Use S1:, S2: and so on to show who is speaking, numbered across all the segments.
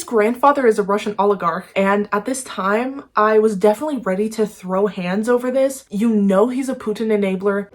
S1: grandfather is a Russian oligarch, and at this time, I was definitely ready to throw hands over this. You know he's a Putin enabler.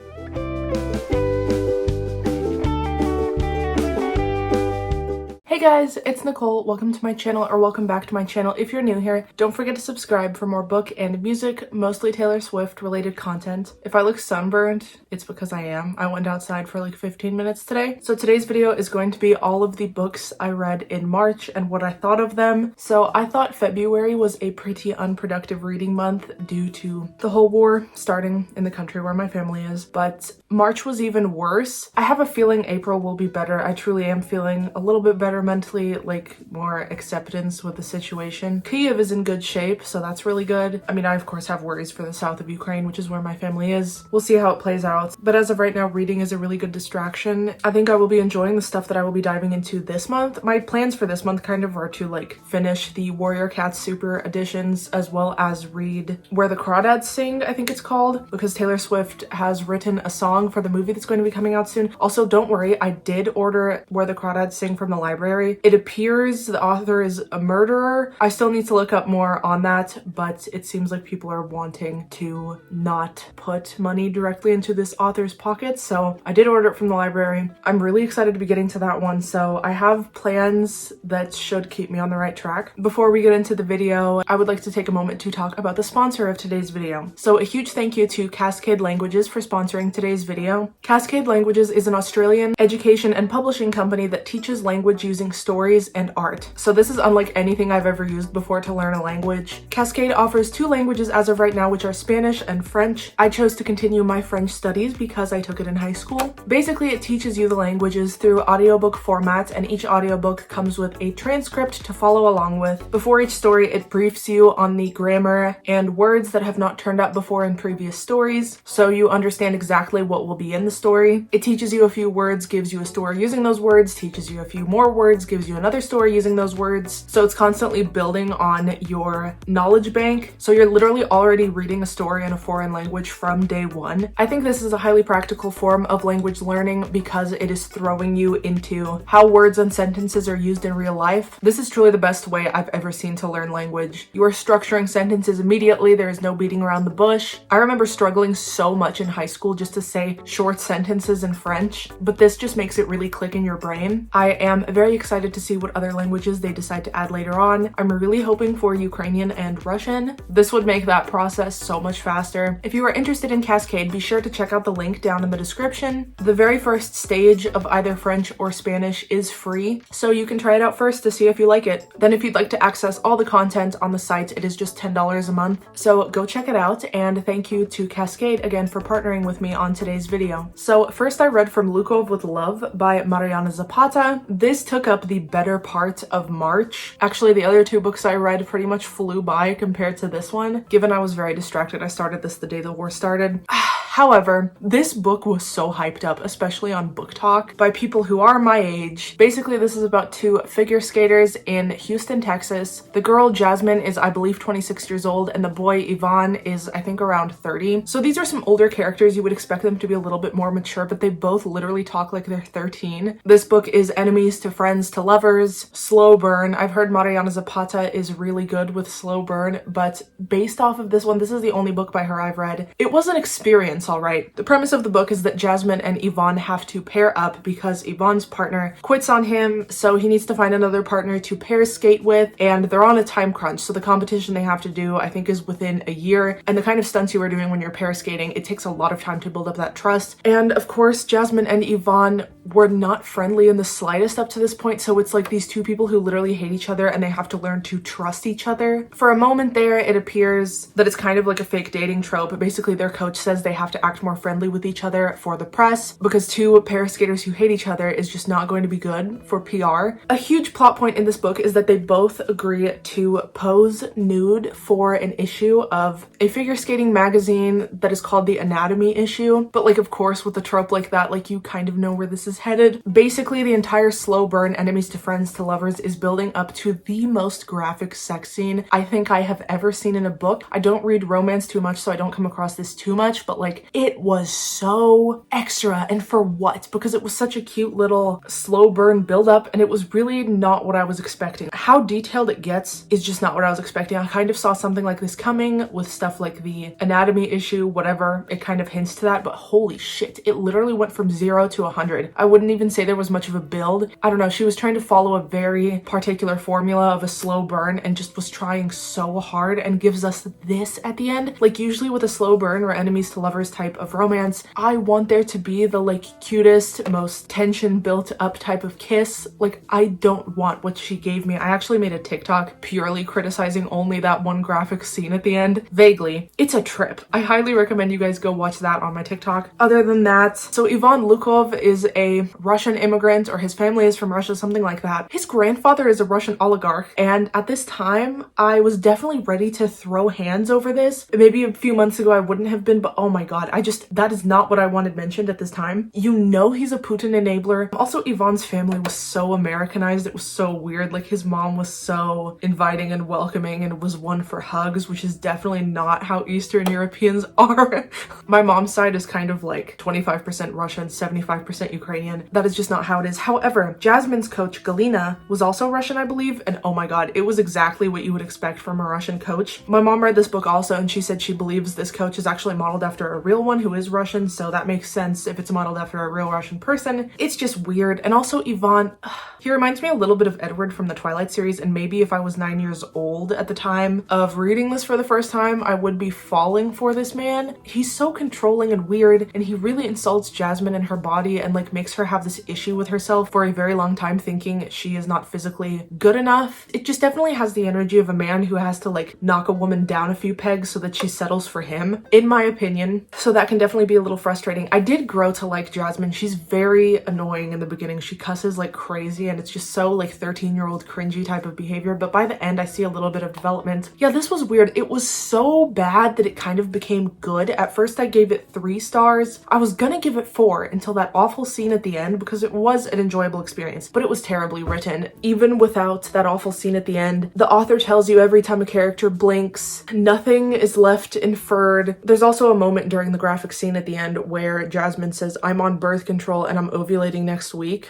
S1: Hey guys, it's Nicole. Welcome to my channel, or welcome back to my channel if you're new here. Don't forget to subscribe for more book and music, mostly Taylor Swift related content. If I look sunburned, it's because I am. I went outside for like 15 minutes today. So today's video is going to be all of the books I read in March and what I thought of them. So I thought February was a pretty unproductive reading month due to the whole war starting in the country where my family is, but March was even worse. I have a feeling April will be better. I truly am feeling a little bit better mentally, like more acceptance with the situation. Kyiv is in good shape, so that's really good. I mean, I of course have worries for the south of Ukraine, which is where my family is. We'll see how it plays out. But as of right now, reading is a really good distraction. I think I will be enjoying the stuff that I will be diving into this month. My plans for this month kind of are to like finish the Warrior Cats Super editions, as well as read Where the Crawdads Sing, I think it's called, because Taylor Swift has written a song for the movie that's going to be coming out soon. Also, don't worry, I did order Where the Crawdads Sing from the library. It appears the author is a murderer. I still need to look up more on that, but it seems like people are wanting to not put money directly into this author's pockets, so I did order it from the library. I'm really excited to be getting to that one, so I have plans that should keep me on the right track. Before we get into the video, I would like to take a moment to talk about the sponsor of today's video. So a huge thank you to Cascade Languages for sponsoring today's video. Cascade Languages is an Australian education and publishing company that teaches language using stories and art. So this is unlike anything I've ever used before to learn a language. Cascade offers 2 languages as of right now, which are Spanish and French. I chose to continue my French studies because I took it in high school. Basically, it teaches you the languages through audiobook format, and each audiobook comes with a transcript to follow along with. Before each story, it briefs you on the grammar and words that have not turned up before in previous stories, so you understand exactly what will be in the story. It teaches you a few words, gives you a story using those words, teaches you a few more words, gives you another story using those words. So it's constantly building on your knowledge bank. So you're literally already reading a story in a foreign language from day one. I think this is a highly practical form of language learning because it is throwing you into how words and sentences are used in real life. This is truly the best way I've ever seen to learn language. You are structuring sentences immediately. There is no beating around the bush. I remember struggling so much in high school just to say short sentences in French, but this just makes it really click in your brain. I am very excited to see what other languages they decide to add later on. I'm really hoping for Ukrainian and Russian. This would make that process so much faster. If you are interested in Cascade, be sure to check out the link down in the description. The very first stage of either French or Spanish is free, so you can try it out first to see if you like it. Then if you'd like to access all the content on the site, it is just $10 a month. So go check it out, and thank you to Cascade again for partnering with me on today's video. So first I read From Lukov with Love by Mariana Zapata. This took up the better part of March. Actually, the other 2 books I read pretty much flew by compared to this one, given I was very distracted. I started this the day the war started. However, this book was so hyped up, especially on Book Talk, by people who are my age. Basically, this is about 2 figure skaters in Houston, Texas. The girl, Jasmine, is, I believe, 26 years old, and the boy, Ivan, is, I think, around 30. So these are some older characters. You would expect them to be a little bit more mature, but they both literally talk like they're 13. This book is enemies to friends to lovers, slow burn. I've heard Mariana Zapata is really good with slow burn, but based off of this one, this is the only book by her I've read. It was an experience, all right. The premise of the book is that Jasmine and Ivan have to pair up because Ivan's partner quits on him, so he needs to find another partner to pair skate with, and they're on a time crunch, so the competition they have to do, I think, is within a year, and the kind of stunts you are doing when you're pair skating, it takes a lot of time to build up that trust. And of course, Jasmine and Ivan were not friendly in the slightest up to this point, so it's like these 2 people who literally hate each other and they have to learn to trust each other. For a moment there, it appears that it's kind of like a fake dating trope, but basically their coach says they have to act more friendly with each other for the press because 2 pair skaters who hate each other is just not going to be good for PR. A huge plot point in this book is that they both agree to pose nude for an issue of a figure skating magazine that is called the Anatomy issue, but like, of course, with a trope like that, like, you kind of know where this is headed. Basically, the entire slow burn enemies to friends to lovers is building up to the most graphic sex scene I think I have ever seen in a book. I don't read romance too much, so I don't come across this too much, but like, like it was so extra, and for what? Because it was such a cute little slow burn build up, and it was really not what I was expecting. How detailed it gets is just not what I was expecting. I kind of saw something like this coming with stuff like the anatomy issue, whatever, it kind of hints to that, but holy shit, it literally went from 0 to 100. I wouldn't even say there was much of a build. I don't know, she was trying to follow a very particular formula of a slow burn and just was trying so hard, and gives us this at the end. Like usually with a slow burn or enemies to lovers type of romance, I want there to be the like cutest, most tension built up type of kiss. Like I don't want what she gave me. I actually made a TikTok purely criticizing only that one graphic scene at the end. Vaguely, it's a trip. I highly recommend you guys go watch that on my TikTok. Other than that, so Ivan Lukov is a Russian immigrant, or his family is from Russia, something like that. His grandfather is a Russian oligarch, and at this time I was definitely ready to throw hands over this. Maybe a few months ago I wouldn't have been, but oh my god, that is not what I wanted mentioned at this time. You know he's a Putin enabler. Also, Ivan's family was so Americanized, it was so weird. Like his mom was so inviting and welcoming and was one for hugs, which is definitely not how Eastern Europeans are. My mom's side is kind of like 25% Russian, 75% Ukrainian. That is just not how it is. However, Jasmine's coach Galina was also Russian, I believe, and oh my god, it was exactly what you would expect from a Russian coach. My mom read this book also, and she said she believes this coach is actually modeled after a real one who is Russian, so that makes sense if it's modeled after a real Russian person. It's just weird. And also Ivan, he reminds me a little bit of Edward from the Twilight series, and maybe if I was 9 years old at the time of reading this for the first time, I would be falling for this man. He's so controlling and weird, and he really insults Jasmine and her body, and like makes her have this issue with herself for a very long time, thinking she is not physically good enough. It just definitely has the energy of a man who has to like knock a woman down a few pegs so that she settles for him, in my opinion. So that can definitely be a little frustrating. I did grow to like Jasmine. She's very annoying in the beginning. She cusses like crazy, and it's just so like 13-year-old cringy type of behavior, but by the end I see a little bit of development. Yeah, this was weird. It was so bad that it kind of became good. At first I gave it 3 stars. I was gonna give it 4 until that awful scene at the end, because it was an enjoyable experience, but it was terribly written. Even without that awful scene at the end, the author tells you every time a character blinks, nothing is left inferred. There's also a moment during the graphic scene at the end where Jasmine says, "I'm on birth control and I'm ovulating next week."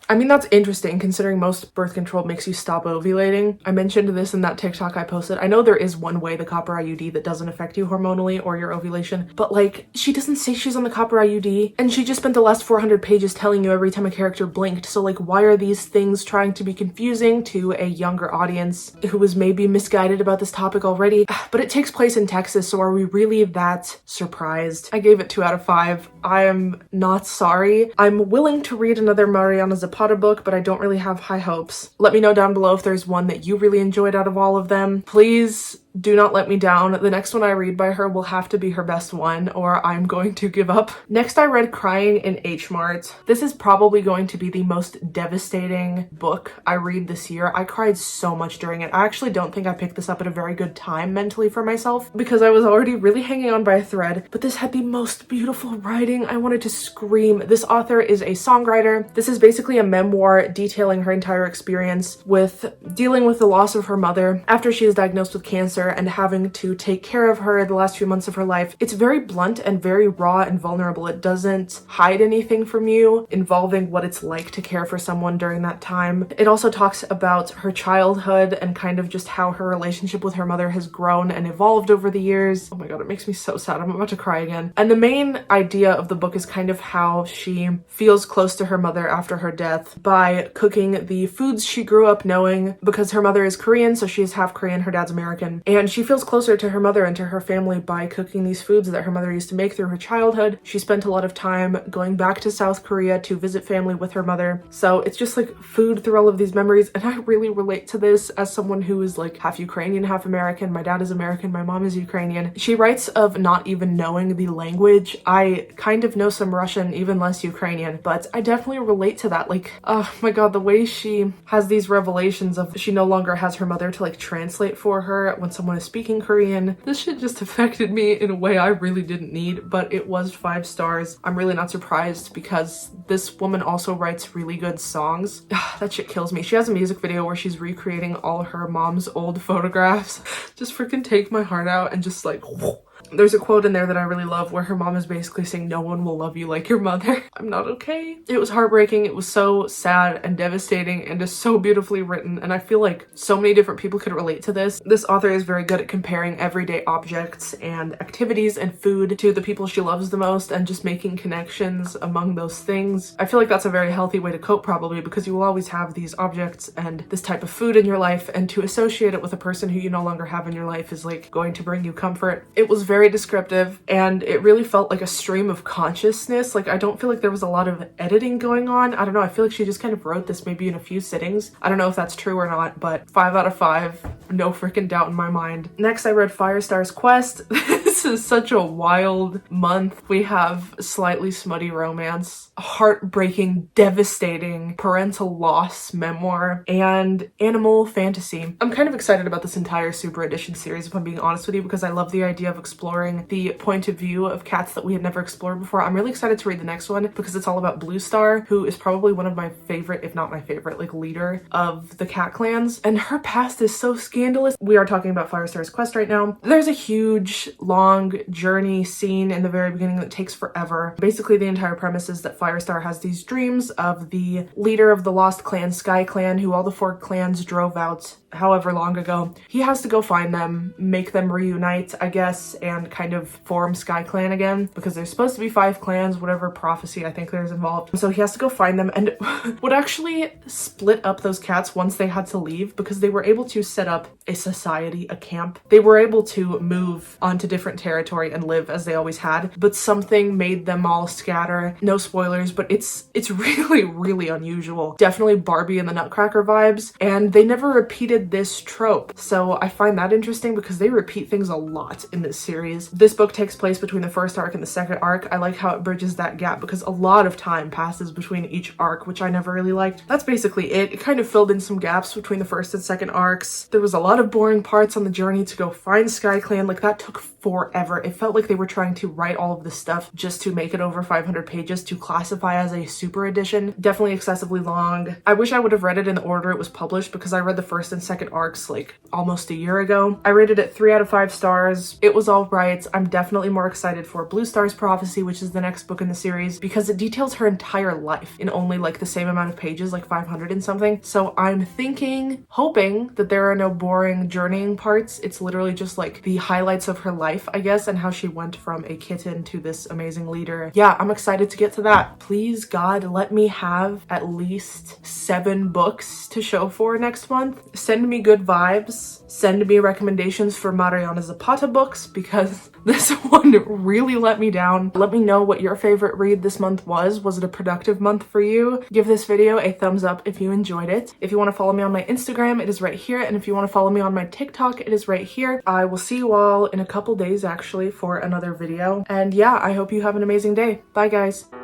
S1: I mean, that's interesting considering most birth control makes you stop ovulating. I mentioned this in that TikTok I posted. I know there is one way, the copper IUD, that doesn't affect you hormonally or your ovulation, but like, she doesn't say she's on the copper IUD, and she just spent the last 400 pages telling you every time a character blinked. So like, why are these things trying to be confusing to a younger audience who was maybe misguided about this topic already? But it takes place in Texas, so are we really that surprised? I gave it 2 out of 5. I am not sorry. I'm willing to read another Mariana Zapata book, but I don't really have high hopes. Let me know down below if there's one that you really enjoyed out of all of them. Please do not let me down. The next one I read by her will have to be her best one, or I'm going to give up. Next, I read Crying in H-Mart. This is probably going to be the most devastating book I read this year. I cried so much during it. I actually don't think I picked this up at a very good time mentally for myself, because I was already really hanging on by a thread, but this had the most beautiful writing. I wanted to scream. This author is a songwriter. This is basically a memoir detailing her entire experience with dealing with the loss of her mother after she is diagnosed with cancer and having to take care of her the last few months of her life. It's very blunt and very raw and vulnerable. It doesn't hide anything from you involving what it's like to care for someone during that time. It also talks about her childhood and kind of just how her relationship with her mother has grown and evolved over the years. Oh my god, it makes me so sad. I'm about to cry again. And the main idea of the book is kind of how she feels close to her mother after her death by cooking the foods she grew up knowing, because her mother is Korean, so she's half Korean, her dad's American. And she feels closer to her mother and to her family by cooking these foods that her mother used to make through her childhood. She spent a lot of time going back to South Korea to visit family with her mother. So it's just like food through all of these memories. And I really relate to this as someone who is like half Ukrainian, half American. My dad is American, my mom is Ukrainian. She writes of not even knowing the language. I kind of know some Russian, even less Ukrainian, but I definitely relate to that. Like, oh my god, the way she has these revelations of she no longer has her mother to like translate for her when someone is speaking Korean. This shit just affected me in a way I really didn't need, but it was 5 stars. I'm really not surprised because this woman also writes really good songs. That shit kills me. She has a music video where she's recreating all her mom's old photographs. Just freaking take my heart out and just like There's a quote in there that I really love where her mom is basically saying, no one will love you like your mother. I'm not okay. It was heartbreaking. It was so sad and devastating and just so beautifully written. And I feel like so many different people could relate to this. This author is very good at comparing everyday objects and activities and food to the people she loves the most and just making connections among those things. I feel like that's a very healthy way to cope probably, because you will always have these objects and this type of food in your life, and to associate it with a person who you no longer have in your life is like going to bring you comfort. It was very descriptive and it really felt like a stream of consciousness. Like I don't feel like there was a lot of editing going on. I don't know. I feel like she just kind of wrote this maybe in a few sittings. I don't know if that's true or not, but 5 out of 5. No freaking doubt in my mind. Next, I read Firestar's Quest. This is such a wild month. We have slightly smutty romance, heartbreaking, devastating parental loss memoir, and animal fantasy. I'm kind of excited about this entire Super Edition series, if I'm being honest with you, because I love the idea of exploring the point of view of cats that we had never explored before. I'm really excited to read the next one because it's all about Blue Star, who is probably one of my favorite, if not my favorite, like leader of the cat clans. And her past is so scandalous. We are talking about Firestar's Quest right now. There's a huge, long journey scene in the very beginning that takes forever. Basically, the entire premise is that Firestar has these dreams of the leader of the lost clan, Sky Clan, who all the 4 clans drove out however long ago. He has to go find them, make them reunite, I guess, and kind of form Sky Clan again, because there's supposed to be 5 clans, whatever prophecy I think there's involved. So he has to go find them, and would actually split up those cats once they had to leave, because they were able to set up a society, a camp. They were able to move onto different territory and live as they always had, but something made them all scatter. No spoilers, but it's really, really unusual. Definitely Barbie and the Nutcracker vibes, and they never repeated this trope. So I find that interesting because they repeat things a lot in this series. This book takes place between the first arc and the second arc. I like how it bridges that gap because a lot of time passes between each arc, which I never really liked. That's basically it. It kind of filled in some gaps between the first and second arcs. There was a lot of boring parts on the journey to go find Sky Clan. Like that took forever. It felt like they were trying to write all of this stuff just to make it over 500 pages to classify as a super edition. Definitely excessively long. I wish I would have read it in the order it was published because I read the first and second arcs like almost a year ago. I rated it 3 out of 5 stars. It was all right. I'm definitely more excited for Blue Star's Prophecy, which is the next book in the series, because it details her entire life in only like the same amount of pages, like 500 and something. So I'm hoping that there are no boring journeying parts. It's literally just like the highlights of her life, I guess, and how she went from a kitten to this amazing leader. Yeah, I'm excited to get to that. Please, God, let me have at least 7 books to show for next month. Send me good vibes. Send me recommendations for Mariana Zapata books because this one really let me down. Let me know what your favorite read this month was. Was it a productive month for you? Give this video a thumbs up if you enjoyed it. If you want to follow me on my Instagram, it is right here. And if you want to follow me on my TikTok, it is right here. I will see you all in a couple days actually for another video. And yeah, I hope you have an amazing day. Bye guys.